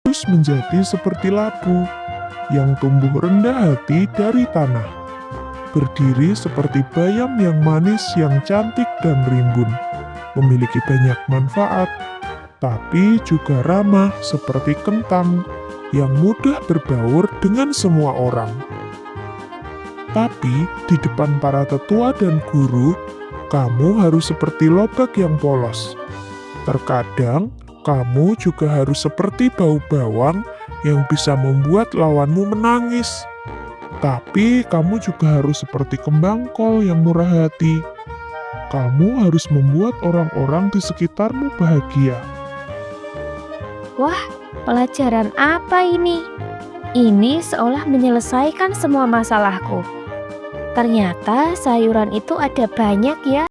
harus menjadi seperti labu yang tumbuh rendah hati dari tanah, berdiri seperti bayam yang manis, yang cantik dan rimbun, memiliki banyak manfaat, tapi juga ramah seperti kentang yang mudah berbaur dengan semua orang. Tapi di depan para tetua dan guru, kamu harus seperti lobak yang polos. Terkadang, kamu juga harus seperti bau bawang yang bisa membuat lawanmu menangis. Tapi kamu juga harus seperti kembang kol yang murah hati. Kamu harus membuat orang-orang di sekitarmu bahagia. Wah, pelajaran apa ini? Ini seolah menyelesaikan semua masalahku. Ternyata sayuran itu ada banyak ya.